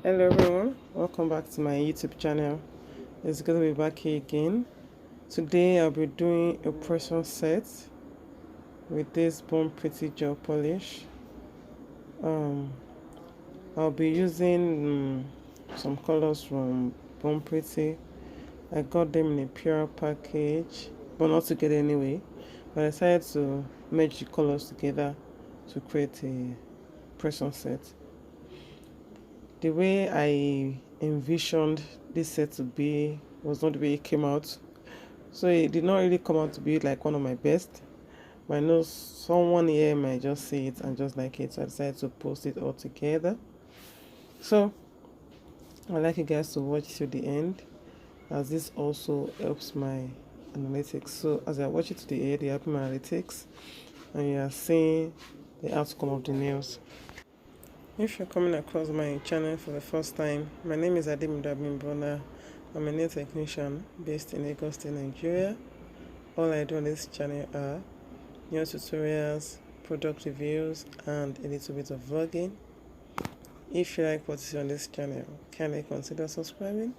Hello everyone, welcome back to my YouTube channel. It's good to be back here again. Today I'll be doing a pressure set with this Born Pretty gel polish. I'll be using some colors from Born Pretty. I got them in a pure package, but not together anyway. But I decided to merge the colors together to create a pressure set. The way I envisioned this set to be was not the way it came out. So it did not really come out to be like one of my best. But I know someone here might just see it and just like it. So I decided to post it all together. So I'd like you guys to watch to the end, as this also helps my analytics. So as I watch it to the end, you have my analytics and you are seeing the outcome of the nails. If you're coming across my channel for the first time, my name is Adimidabimbona. I'm a nail technician based in Lagos State, Nigeria. All I do on this channel are nail tutorials, product reviews, and a little bit of vlogging. If you like what you see on this channel, kindly consider subscribing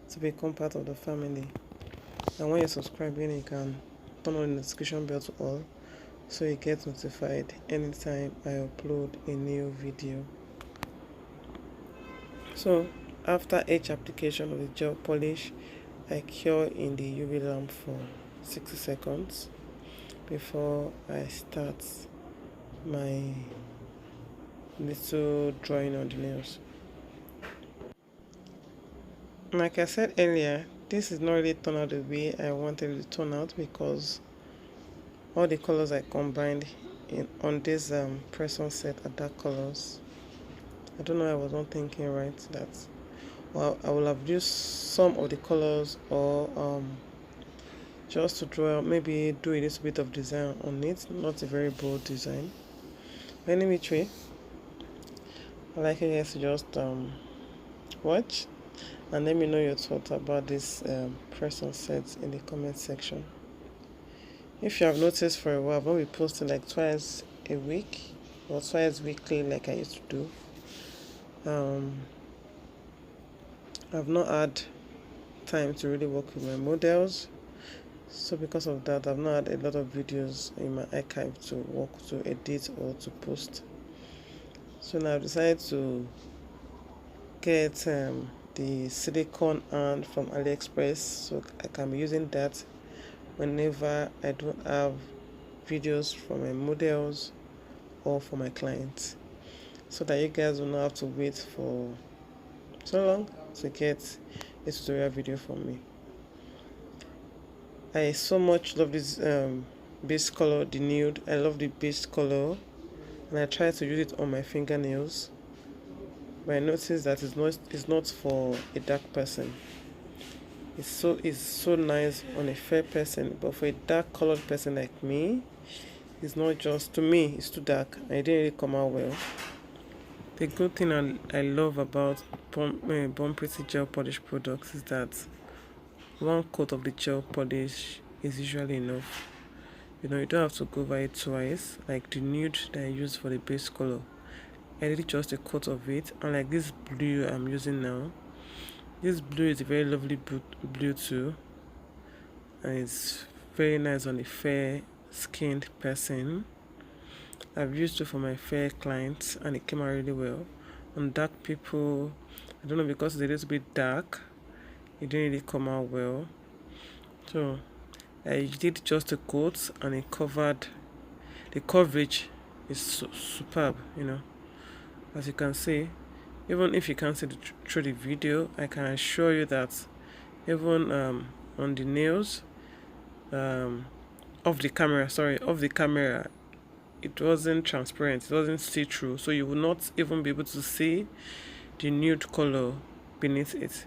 to become part of the family. And when you're subscribing, you can turn on the notification bell to all, so you get notified anytime I upload a new video. So after each application of the gel polish, I cure in the UV lamp for 60 seconds before I start my little drawing on the nails. Like I said earlier, this is not really turned out the way I wanted it to turn out, because all the colors I combined on this press-on set are dark colors. I don't know, I was not thinking right that, well, I will have used some of the colors, or just to draw, maybe do a little bit of design on it, not a very bold design. But anyway, I'd like you guys to just watch and let me know your thoughts about this press-on set in the comment section. If you have noticed for a while, I've not been posting like twice a week or twice weekly like I used to do. I've not had time to really work with my models, so because of that I've not had a lot of videos in my archive to work, to edit, or to post. So now I've decided to get the silicone hand from AliExpress, so I can be using that whenever I don't have videos for my models or for my clients, so that you guys will not have to wait for so long to get a tutorial video from me. I so much love this base color, the nude. I love the base color, and I try to use it on my fingernails, but I noticed that it's not for a dark person. It's so nice on a fair person, but for a dark colored person like me, it's not just, to me it's too dark and it didn't really come out well. The good thing I love about Born Pretty gel polish products is that one coat of the gel polish is usually enough. You know, you don't have to go over it twice. Like the nude that I use for the base color, I did just a coat of it. And like this blue I'm using now, this blue is a very lovely blue too, and it's very nice on a fair skinned person. I've used it for my fair clients and it came out really well. On dark people, I don't know, because it's a little bit dark, it didn't really come out well. So I did just a coat and it covered. The coverage is superb, you know, as you can see. Even if you can't see through the video, I can assure you that even on the nails, off the camera, it wasn't transparent, it wasn't see-through, so you will not even be able to see the nude color beneath it.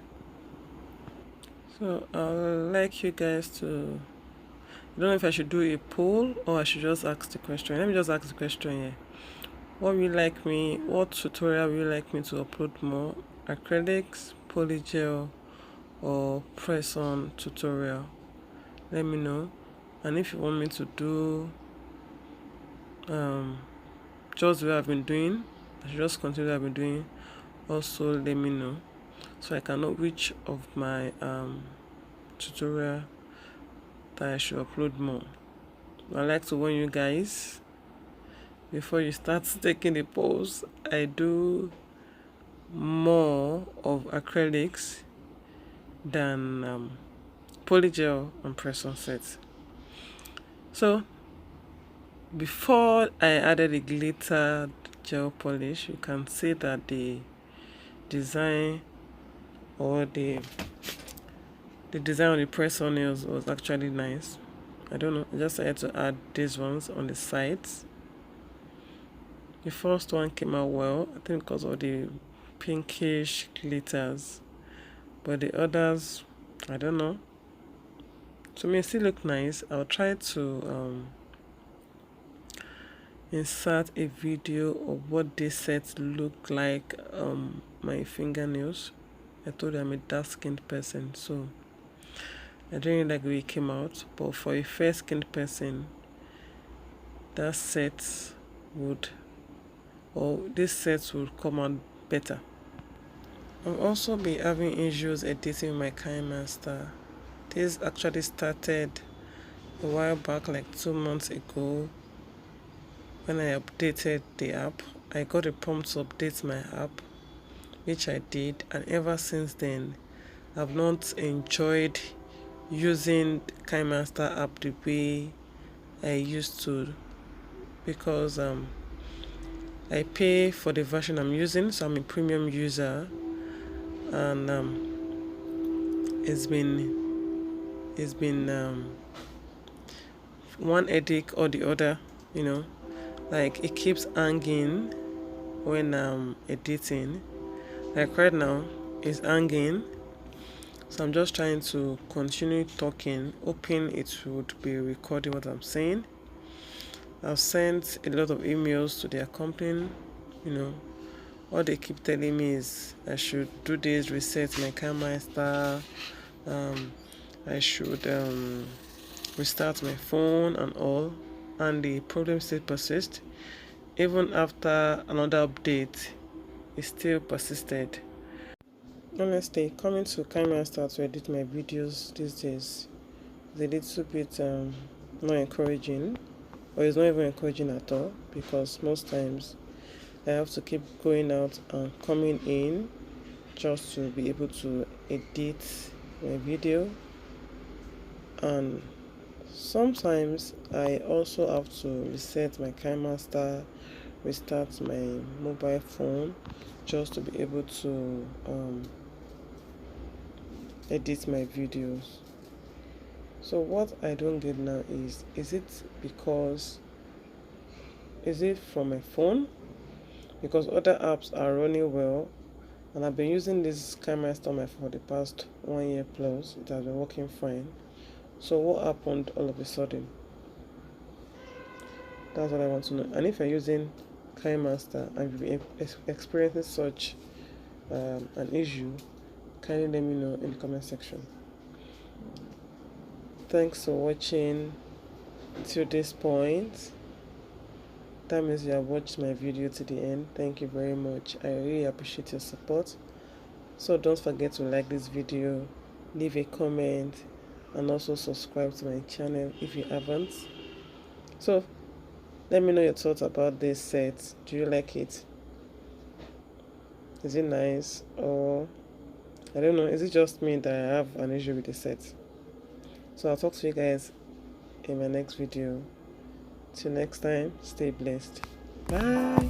So I'd like you guys to, I don't know if I should do a poll or I should just ask the question. Let me just ask the question here. What tutorial will you like me to upload more? Acrylics, polygel, or press-on tutorial? Let me know. And if you want me to do just the way I've been doing, I should just continue what I've been doing, also let me know so I can know which of my tutorial that I should upload more. I like to warn you guys, before you start taking the pose, I do more of acrylics than polygel and press-on sets. So before I added the glitter gel polish, you can see that the design or the design on the press-on nails was actually nice. I don't know, I just had to add these ones on the sides. The first one came out well, I think because of the pinkish glitters, but the others, I don't know. To me, it still look nice. I'll try to insert a video of what this set look like my fingernails. I told you I'm a dark-skinned person, so I don't really like the way it came out, but for a fair-skinned person, that set would, or this set would come out better. I'll also be having issues editing my Kinemaster. This actually started a while back, like 2 months ago, when I updated the app. I got a prompt to update my app, which I did, and ever since then I've not enjoyed using Kinemaster app the way I used to, because I pay for the version I'm using, so I'm a premium user, and it's been one headache or the other, you know, like it keeps hanging when I'm editing. Like right now it's hanging, so I'm just trying to continue talking, hoping it would be recording what I'm saying. I've sent a lot of emails to their company, you know. All they keep telling me is I should do this, reset my Kinemaster, I should restart my phone and all, and the problem still persists. Even after another update, it still persisted. Honestly, coming to Kinemaster to edit my videos these days is a little bit not encouraging, or it's not even encouraging at all, because most times I have to keep going out and coming in just to be able to edit my video, and sometimes I also have to reset my Kinemaster, restart my mobile phone just to be able to edit my videos. So what I don't get now is it from my phone? Because other apps are running well, and I've been using this Kinemaster on my phone for the past 1 year plus. It has been working fine. So what happened all of a sudden? That's what I want to know. And if you're using Kinemaster and you've been experiencing such an issue, kindly let me know in the comment section. Thanks for watching to this point. That means you have watched my video to the end. Thank you very much. I really appreciate your support. So don't forget to like this video, leave a comment, and also subscribe to my channel if you haven't. So let me know your thoughts about this set. Do you like it? Is it nice? Or I don't know, is it just me that I have an issue with the set? So I'll talk to you guys in my next video. Till next time, stay blessed. Bye.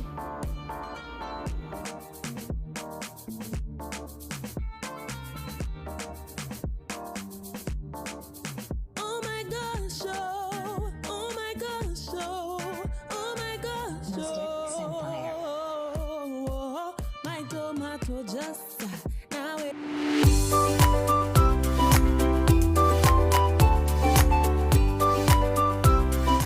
Just